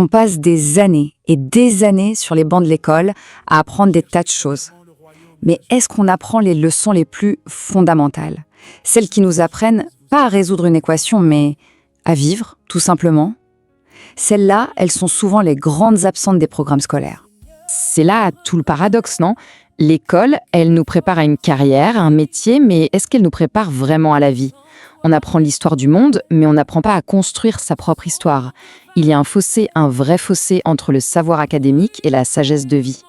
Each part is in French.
On passe des années et des années sur les bancs de l'école à apprendre des tas de choses. Mais est-ce qu'on apprend les leçons les plus fondamentales? Celles qui nous apprennent pas à résoudre une équation, mais à vivre, tout simplement? Celles-là, elles sont souvent les grandes absentes des programmes scolaires. C'est là tout le paradoxe, non? L'école, elle nous prépare à une carrière, à un métier, mais est-ce qu'elle nous prépare vraiment à la vie? On apprend l'histoire du monde, mais on n'apprend pas à construire sa propre histoire. Il y a un fossé, un vrai fossé entre le savoir académique et la sagesse de vie.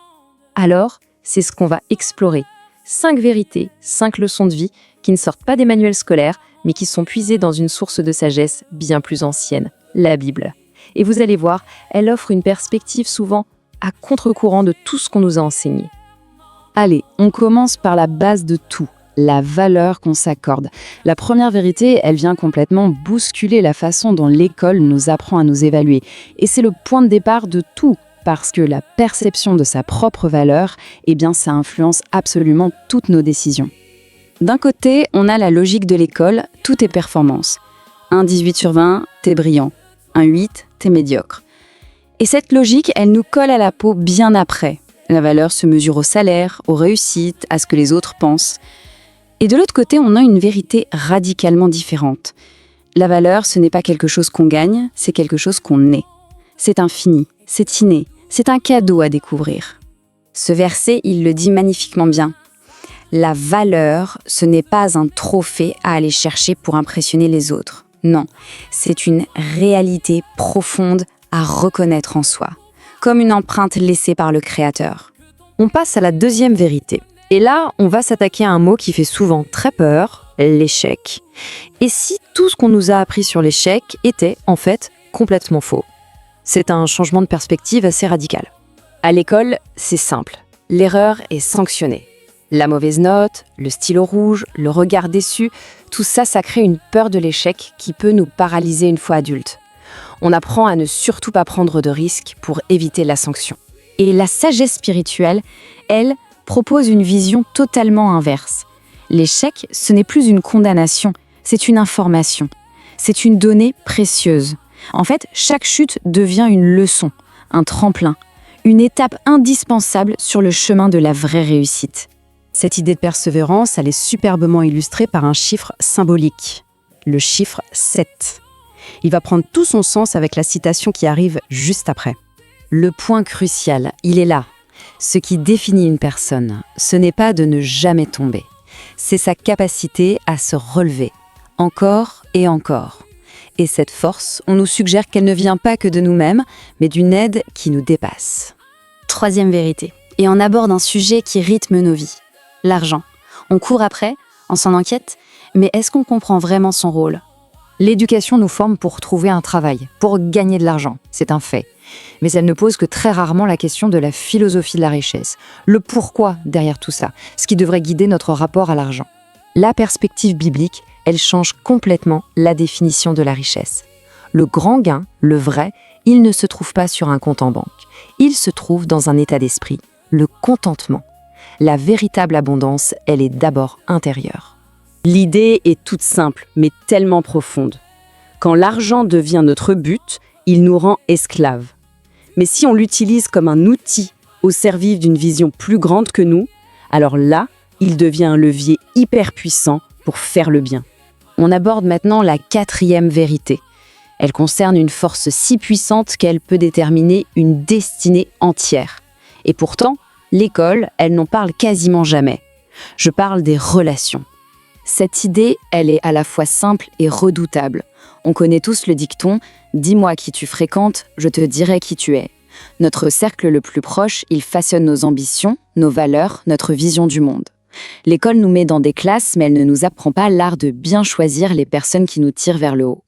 Alors, c'est ce qu'on va explorer. 5 vérités, 5 leçons de vie qui ne sortent pas des manuels scolaires, mais qui sont puisées dans une source de sagesse bien plus ancienne, la Bible. Et vous allez voir, elle offre une perspective souvent à contre-courant de tout ce qu'on nous a enseigné. Allez, on commence par la base de tout, la valeur qu'on s'accorde. La première vérité, elle vient complètement bousculer la façon dont l'école nous apprend à nous évaluer. Et c'est le point de départ de tout, parce que la perception de sa propre valeur, eh bien, ça influence absolument toutes nos décisions. D'un côté, on a la logique de l'école, tout est performance. Un 18 sur 20, t'es brillant. Un 8, t'es médiocre. Et cette logique, elle nous colle à la peau bien après. La valeur se mesure au salaire, aux réussites, à ce que les autres pensent. Et de l'autre côté, on a une vérité radicalement différente. La valeur, ce n'est pas quelque chose qu'on gagne, c'est quelque chose qu'on est. C'est infini, c'est inné, c'est un cadeau à découvrir. Ce verset, il le dit magnifiquement bien. La valeur, ce n'est pas un trophée à aller chercher pour impressionner les autres. Non, c'est une réalité profonde à reconnaître en soi, comme une empreinte laissée par le Créateur. On passe à la deuxième vérité. Et là, on va s'attaquer à un mot qui fait souvent très peur, l'échec. Et si tout ce qu'on nous a appris sur l'échec était, en fait, complètement faux? C'est un changement de perspective assez radical. À l'école, c'est simple. L'erreur est sanctionnée. La mauvaise note, le stylo rouge, le regard déçu, tout ça, ça crée une peur de l'échec qui peut nous paralyser une fois adultes. On apprend à ne surtout pas prendre de risques pour éviter la sanction. Et la sagesse spirituelle, elle, propose une vision totalement inverse. L'échec, ce n'est plus une condamnation, c'est une information. C'est une donnée précieuse. En fait, chaque chute devient une leçon, un tremplin, une étape indispensable sur le chemin de la vraie réussite. Cette idée de persévérance, elle est superbement illustrée par un chiffre symbolique, le chiffre 7. Il va prendre tout son sens avec la citation qui arrive juste après. Le point crucial, il est là. Ce qui définit une personne, ce n'est pas de ne jamais tomber. C'est sa capacité à se relever, encore et encore. Et cette force, on nous suggère qu'elle ne vient pas que de nous-mêmes, mais d'une aide qui nous dépasse. Troisième vérité, et on aborde un sujet qui rythme nos vies, l'argent. On court après, on s'en inquiète, mais est-ce qu'on comprend vraiment son rôle? L'éducation nous forme pour trouver un travail, pour gagner de l'argent, c'est un fait. Mais elle ne pose que très rarement la question de la philosophie de la richesse, le pourquoi derrière tout ça, ce qui devrait guider notre rapport à l'argent. La perspective biblique, elle change complètement la définition de la richesse. Le grand gain, le vrai, il ne se trouve pas sur un compte en banque. Il se trouve dans un état d'esprit, le contentement. La véritable abondance, elle est d'abord intérieure. L'idée est toute simple, mais tellement profonde. Quand l'argent devient notre but, il nous rend esclaves. Mais si on l'utilise comme un outil au service d'une vision plus grande que nous, alors là, il devient un levier hyper puissant pour faire le bien. On aborde maintenant la quatrième vérité. Elle concerne une force si puissante qu'elle peut déterminer une destinée entière. Et pourtant, l'école, elle n'en parle quasiment jamais. Je parle des relations. Cette idée, elle est à la fois simple et redoutable. On connaît tous le dicton « Dis-moi qui tu fréquentes, je te dirai qui tu es ». Notre cercle le plus proche, il façonne nos ambitions, nos valeurs, notre vision du monde. L'école nous met dans des classes, mais elle ne nous apprend pas l'art de bien choisir les personnes qui nous tirent vers le haut.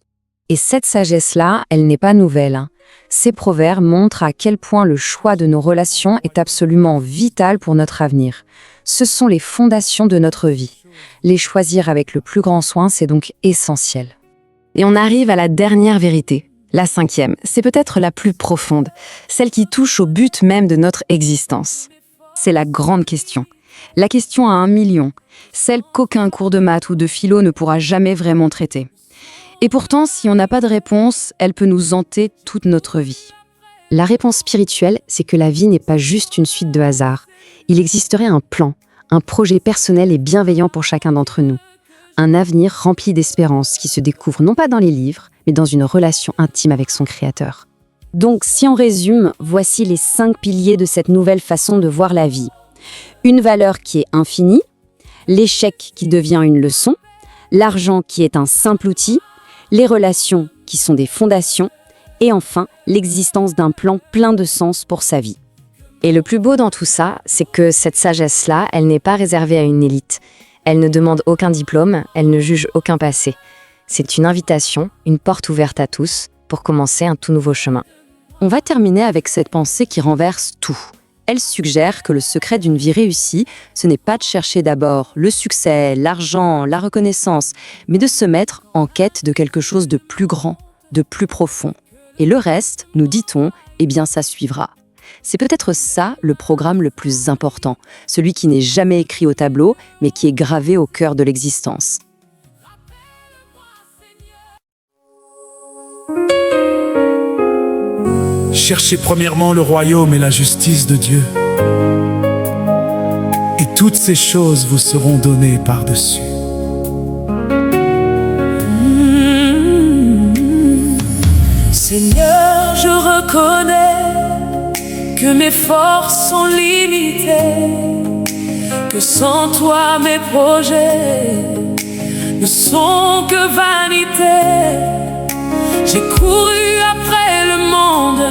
Et cette sagesse-là, elle n'est pas nouvelle. Ces proverbes montrent à quel point le choix de nos relations est absolument vital pour notre avenir. Ce sont les fondations de notre vie. Les choisir avec le plus grand soin, c'est donc essentiel. Et on arrive à la dernière vérité, la cinquième. C'est peut-être la plus profonde, celle qui touche au but même de notre existence. C'est la grande question. La question à 1 million, celle qu'aucun cours de maths ou de philo ne pourra jamais vraiment traiter. Et pourtant, si on n'a pas de réponse, elle peut nous hanter toute notre vie. La réponse spirituelle, c'est que la vie n'est pas juste une suite de hasards. Il existerait un plan, un projet personnel et bienveillant pour chacun d'entre nous. Un avenir rempli d'espérance qui se découvre non pas dans les livres, mais dans une relation intime avec son Créateur. Donc, si on résume, voici les 5 piliers de cette nouvelle façon de voir la vie. Une valeur qui est infinie, l'échec qui devient une leçon, l'argent qui est un simple outil, les relations qui sont des fondations, et enfin, l'existence d'un plan plein de sens pour sa vie. Et le plus beau dans tout ça, c'est que cette sagesse-là, elle n'est pas réservée à une élite. Elle ne demande aucun diplôme, elle ne juge aucun passé. C'est une invitation, une porte ouverte à tous, pour commencer un tout nouveau chemin. On va terminer avec cette pensée qui renverse tout. Elle suggère que le secret d'une vie réussie, ce n'est pas de chercher d'abord le succès, l'argent, la reconnaissance, mais de se mettre en quête de quelque chose de plus grand, de plus profond. Et le reste, nous dit-on, eh bien ça suivra. C'est peut-être ça le programme le plus important, celui qui n'est jamais écrit au tableau, mais qui est gravé au cœur de l'existence. Cherchez premièrement le royaume et la justice de Dieu, et toutes ces choses vous seront données par-dessus. Seigneur, je reconnais que mes forces sont limitées, que sans toi mes projets ne sont que vanité. J'ai couru après le monde,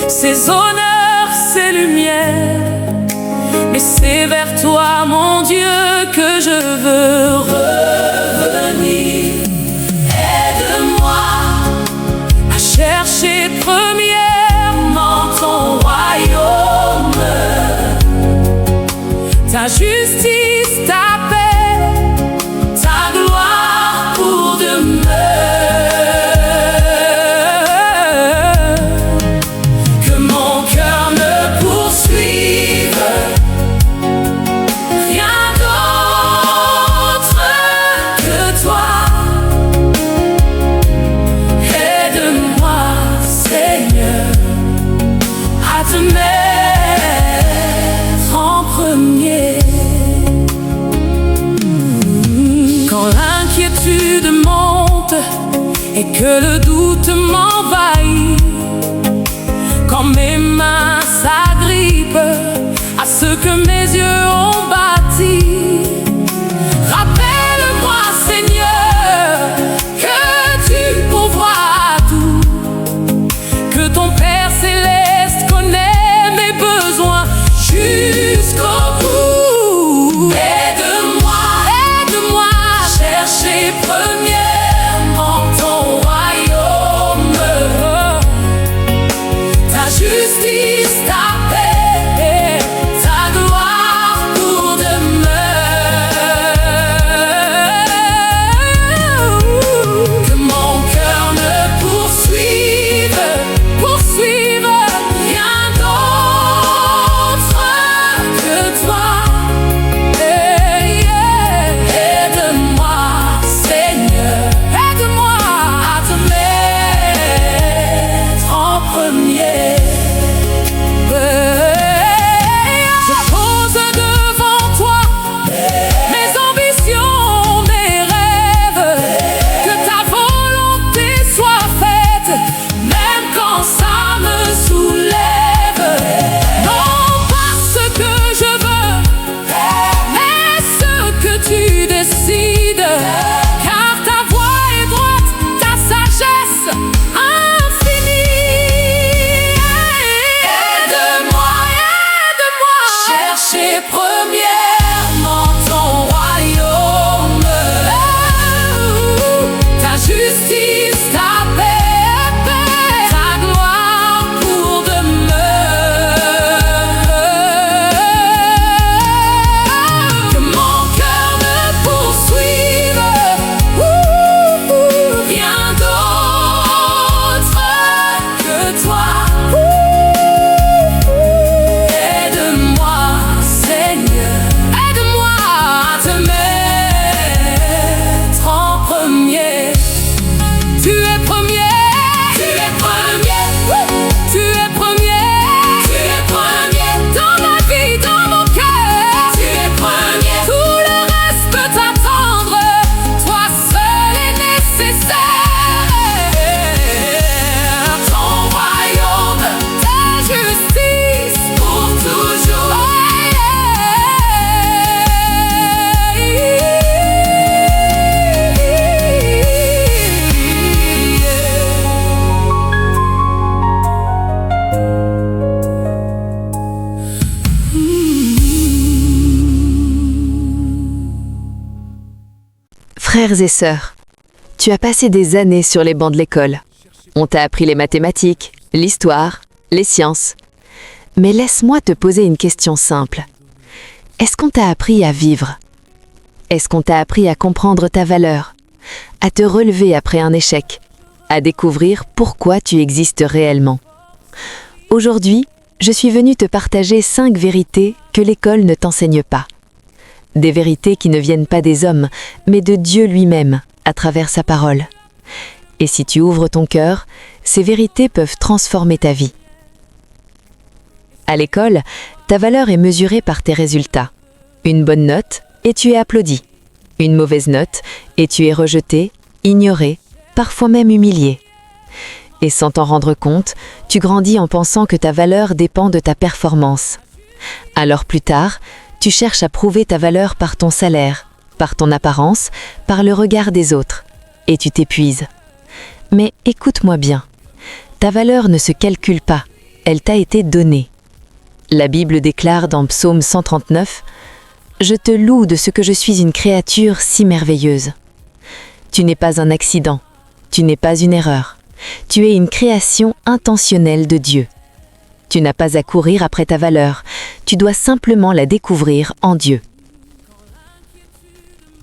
ses honneurs, ses lumières, mais c'est vers toi, mon Dieu, que je veux revenir. Aide-moi à chercher premièrement ton royaume, ta justice, ta paix, ta gloire pour demain. Que mon cœur me poursuive, rien d'autre que toi. Aide-moi, Seigneur, à te mettre en premier. Quand l'inquiétude monte et que le doute m'envahit, quand mes mains s'agrippent à ce que mes yeux ont bâti, rappelle-moi, Seigneur, que tu pourvois à tout, que ton Père céleste connaît mes besoins jusqu'au bout. Aide-moi, aide-moi à chercher premièrement ton royaume, Frères et sœurs, tu as passé des années sur les bancs de l'école. On t'a appris les mathématiques, l'histoire, les sciences. Mais laisse-moi te poser une question simple. Est-ce qu'on t'a appris à vivre? Est-ce qu'on t'a appris à comprendre ta valeur, à te relever après un échec, à découvrir pourquoi tu existes réellement? Aujourd'hui, je suis venue te partager 5 vérités que l'école ne t'enseigne pas. Des vérités qui ne viennent pas des hommes, mais de Dieu lui-même, à travers sa parole. Et si tu ouvres ton cœur, ces vérités peuvent transformer ta vie. À l'école, ta valeur est mesurée par tes résultats. Une bonne note, et tu es applaudi. Une mauvaise note, et tu es rejeté, ignoré, parfois même humilié. Et sans t'en rendre compte, tu grandis en pensant que ta valeur dépend de ta performance. Alors plus tard, tu cherches à prouver ta valeur par ton salaire, par ton apparence, par le regard des autres. Et tu t'épuises. Mais écoute-moi bien. Ta valeur ne se calcule pas, elle t'a été donnée. La Bible déclare dans Psaume 139 « Je te loue de ce que je suis une créature si merveilleuse. » Tu n'es pas un accident, tu n'es pas une erreur. Tu es une création intentionnelle de Dieu. Tu n'as pas à courir après ta valeur, tu dois simplement la découvrir en Dieu.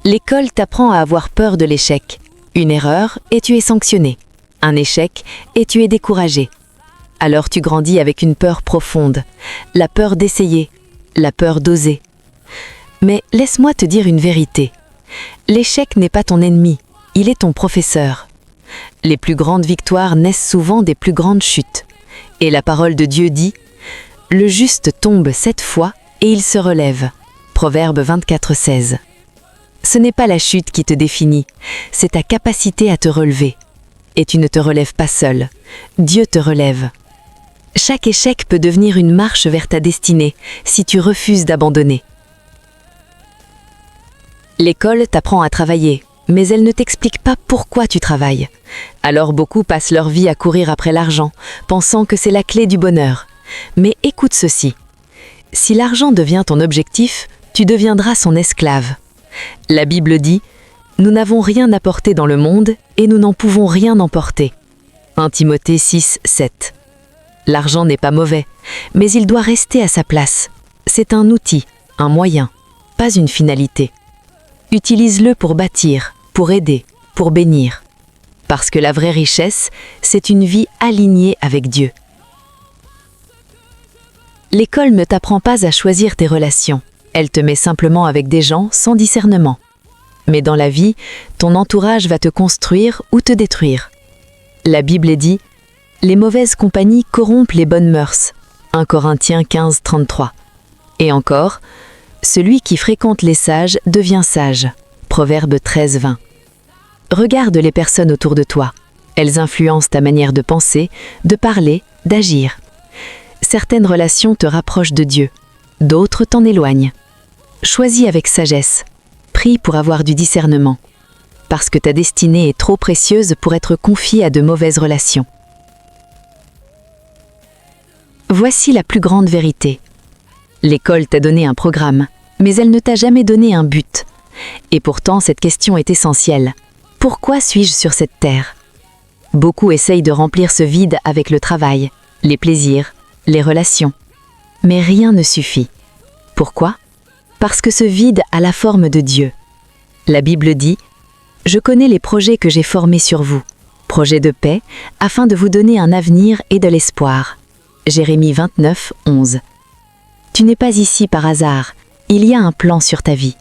L'école t'apprend à avoir peur de l'échec. Une erreur et tu es sanctionné. Un échec et tu es découragé. Alors tu grandis avec une peur profonde, la peur d'essayer, la peur d'oser. Mais laisse-moi te dire une vérité. L'échec n'est pas ton ennemi, il est ton professeur. Les plus grandes victoires naissent souvent des plus grandes chutes. Et la parole de Dieu dit « Le juste tombe 7 fois et il se relève » Proverbe 24:16. Ce n'est pas la chute qui te définit, c'est ta capacité à te relever. Et tu ne te relèves pas seul, Dieu te relève. Chaque échec peut devenir une marche vers ta destinée si tu refuses d'abandonner. L'école t'apprend à travailler, mais elle ne t'explique pas pourquoi tu travailles. Alors beaucoup passent leur vie à courir après l'argent, pensant que c'est la clé du bonheur. Mais écoute ceci. Si l'argent devient ton objectif, tu deviendras son esclave. La Bible dit « Nous n'avons rien apporté dans le monde et nous n'en pouvons rien emporter. » 1 Timothée 6:7. L'argent n'est pas mauvais, mais il doit rester à sa place. C'est un outil, un moyen, pas une finalité. Utilise-le pour bâtir, pour aider, pour bénir. Parce que la vraie richesse, c'est une vie alignée avec Dieu. L'école ne t'apprend pas à choisir tes relations. Elle te met simplement avec des gens sans discernement. Mais dans la vie, ton entourage va te construire ou te détruire. La Bible dit « Les mauvaises compagnies corrompent les bonnes mœurs » 1 Corinthiens 15:33. Et encore « Celui qui fréquente les sages devient sage » Proverbe 13:20. Regarde les personnes autour de toi. Elles influencent ta manière de penser, de parler, d'agir. Certaines relations te rapprochent de Dieu, d'autres t'en éloignent. Choisis avec sagesse. Prie pour avoir du discernement. Parce que ta destinée est trop précieuse pour être confiée à de mauvaises relations. Voici la plus grande vérité. L'école t'a donné un programme, mais elle ne t'a jamais donné un but. Et pourtant, cette question est essentielle. Pourquoi suis-je sur cette terre? Beaucoup essayent de remplir ce vide avec le travail, les plaisirs, les relations. Mais rien ne suffit. Pourquoi? Parce que ce vide a la forme de Dieu. La Bible dit « Je connais les projets que j'ai formés sur vous, projets de paix, afin de vous donner un avenir et de l'espoir. » Jérémie 29:11. Tu n'es pas ici par hasard, il y a un plan sur ta vie.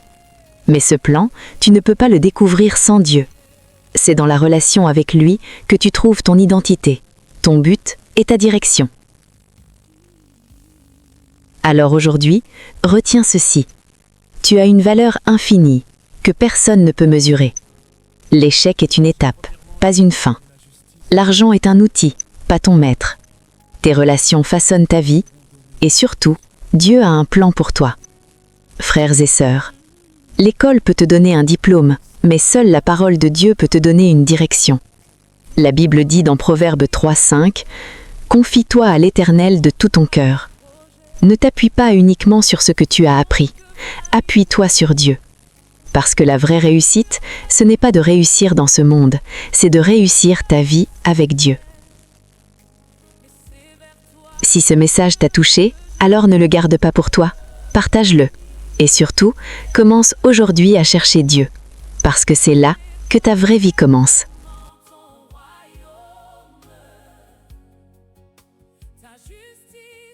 Mais ce plan, tu ne peux pas le découvrir sans Dieu. C'est dans la relation avec lui que tu trouves ton identité, ton but et ta direction. Alors aujourd'hui, retiens ceci. Tu as une valeur infinie que personne ne peut mesurer. L'échec est une étape, pas une fin. L'argent est un outil, pas ton maître. Tes relations façonnent ta vie et surtout, Dieu a un plan pour toi. Frères et sœurs, l'école peut te donner un diplôme, mais seule la parole de Dieu peut te donner une direction. La Bible dit dans Proverbe 3:5 « Confie-toi à l'Éternel de tout ton cœur. Ne t'appuie pas uniquement sur ce que tu as appris, appuie-toi sur Dieu. Parce que la vraie réussite, ce n'est pas de réussir dans ce monde, c'est de réussir ta vie avec Dieu. Si ce message t'a touché, alors ne le garde pas pour toi, partage-le. Et surtout, commence aujourd'hui à chercher Dieu, parce que c'est là que ta vraie vie commence. Ta justice